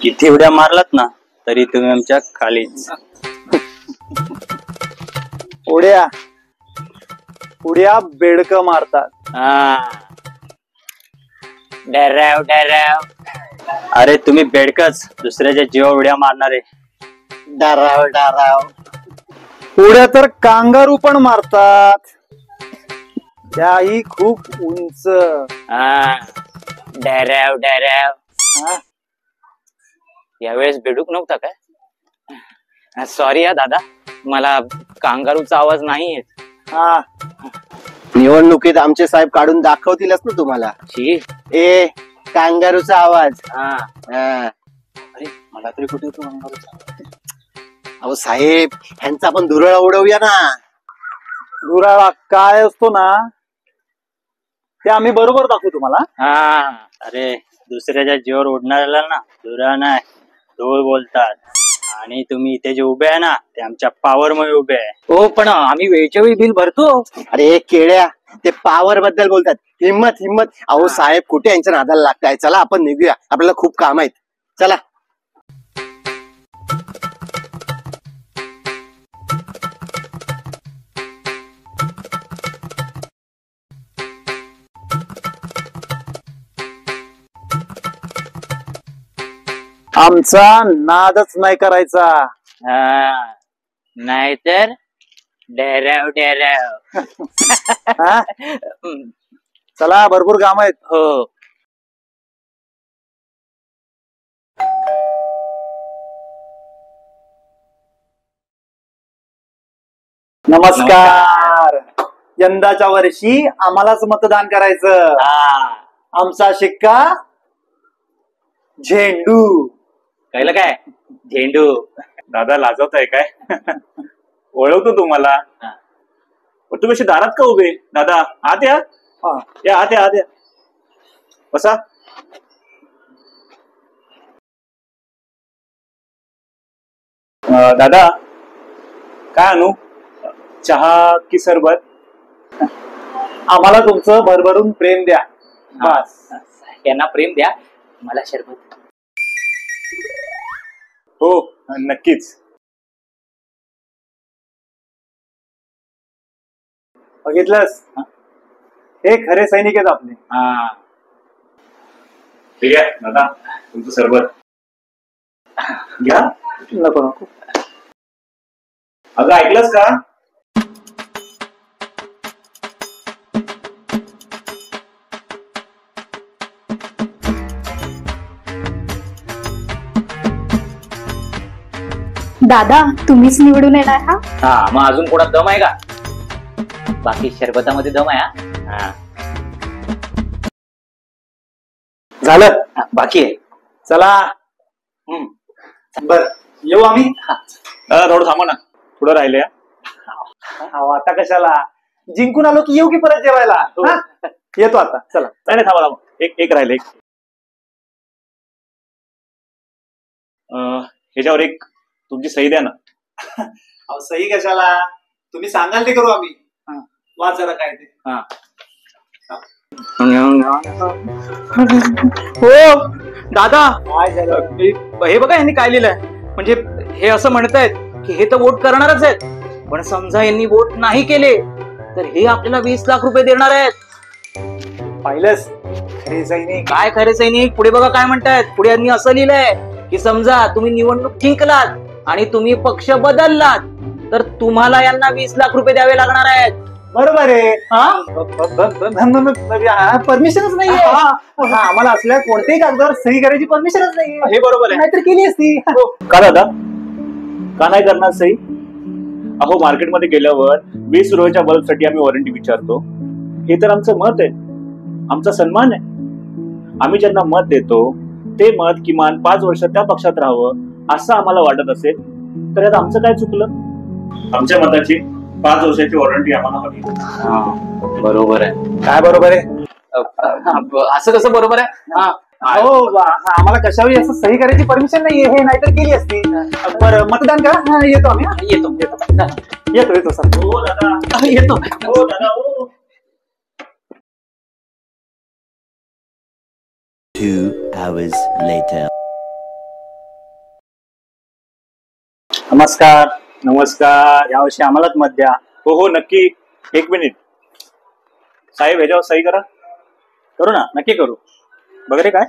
किती उड्या मारलात ना तरी तुम्ही आमच्या खालीच. उड्या उड्या बेडक मारतात. डराव डराव. अरे तुम्ही बेडकच दुसऱ्याच्या जीवावर उड्या मारणारे. डराव डराव. उड्या तर कांगारू पण मारतात, त्याही खूप उंच. डराव डराव. यावेळेस बेडूक नव्हता काय? सॉरी हा दादा, मला कांगारूचा आवाज नाही येत. हा, निवडणुकीत आमचे साहेब काढून दाखवतीलच ना तुम्हाला. ए कांगारूचा आवाज. अरे मला तरी कुठे होतो कांगारूचा. अहो साहेब, ह्यांचा पण धुरळा उडवूया ना. धुराळा काय असतो ना ते आम्ही बरोबर दाखवू तुम्हाला. अरे दुसऱ्याच्या जीवावर उडणाऱ्याला ना धुरा नाही धूळ बोलतात. आणि तुम्ही इथे जे उभे आहे ना ते आमच्या पॉवर मध्ये उभे आहे. हो पण आम्ही वेळच्या वेळी बिल भरतो. अरे केळ्या, ते पॉवर बद्दल बोलतात. हिम्मत हिम्मत. अहो साहेब कुठे यांच्या नादाला लागताय. चला आपण निघूया, आपल्याला खूप काम आहेत. चला. आमचा नादच नाही करायचा. नाहीतर डेराव डेराव. चला, भरपूर काम आहेत. हो. नमस्कार. यंदाच्या वर्षी आम्हालाच मतदान करायचं. आमचा शिक्का झेंडू. कळलं काय? झेंडू. दादा लाजवताय काय? ओळखतो तुम्हाला. तुम्ही अशी दारात का उभे? दादा आत या. या आत या, आत या. बसा. दादा काय आणू? चहा की सरबत? आम्हाला तुमचं भरभरून प्रेम द्या बस. यांना प्रेम द्या, मला शरबत. हो नक्कीच. बघितलंस, हे खरे सैनिक आहेत आपले. ठीक आहे दादा, तुमचं सरबत घ्या. नको नको. अगं ऐकलंस का? दादा तुम्हीच निवडून येणार हा? मग अजून कोणात दम आहे का? बाकी शरबतामध्ये दम आहे. झालं, बाकी आहे. चला. बर येऊ आम्ही. थोडं थांबा ना, पुढे राहिले. आता कशाला, जिंकून आलो की येऊ की परत जेवायला. येतो आता. चला. नाही थांबा थांबा, एक राहिले. ह्याच्यावर एक तुमची सही द्या ना. सही कशाला, तुम्ही सांगाल ते करू आम्ही. वाच जरा काय ते. हो दादा, हे बघा यांनी काय लिहिलंय. म्हणजे हे असं म्हणतायत की हे तर वोट करणारच आहेत, पण समजा यांनी वोट नाही केले तर हे आपल्याला 20 लाख रुपये देणार आहेत. पाहिलंस, खरे सैनिक. काय खरे सैनिक? पुढे बघा काय म्हणतायत. पुढे यांनी असं लिहिलंय की समजा तुम्ही निवडणूक जिंकलात आणि तुम्ही पक्ष बदललात तर तुम्हाला यांना 20 लाख रुपये द्यावे लागणार आहेत. बरोबर आहे. परमिशनच नाहीये आम्हाला असल्या कोणत्याही कागदावर सही करायची परमिशनच नाहीये. हे बरोबर आहे, नाहीतर केली असती. का दादा, का नाही करणार सही? अहो मार्केटमध्ये गेल्यावर 20 रुपयाच्या बल्बसाठी आम्ही वॉरंटी विचारतो. हे तर आमचं मत आहे, आमचा सन्मान आहे. आम्ही ज्यांना मत देतो ते मत किमान 5 वर्ष त्या पक्षात राहावं असं आम्हाला वाटत असेल तर यात आमचं काय चुकलं? आमच्या मताची 5 वर्षाची वॉरंटी आम्हाला हवी. बरोबर आहे. काय बरोबर आहे? असं कसं बरोबर आहे? हो आम्हाला कशावर असं सही करायची परमिशन नाहीये, हे नाहीतर केली असती. बरं मतदान करा. हा, येतो आम्ही. हा. येतो सर. हो दादा, येतो. हो दादा, हो. 2 hours later. नमस्कार. नमस्कार. यावर्षी आम्हालाच मत द्या. हो हो नक्की. एक मिनिट साहेब, ह्याच्यावर सही करा. करू ना, नक्की करू. बघ रे काय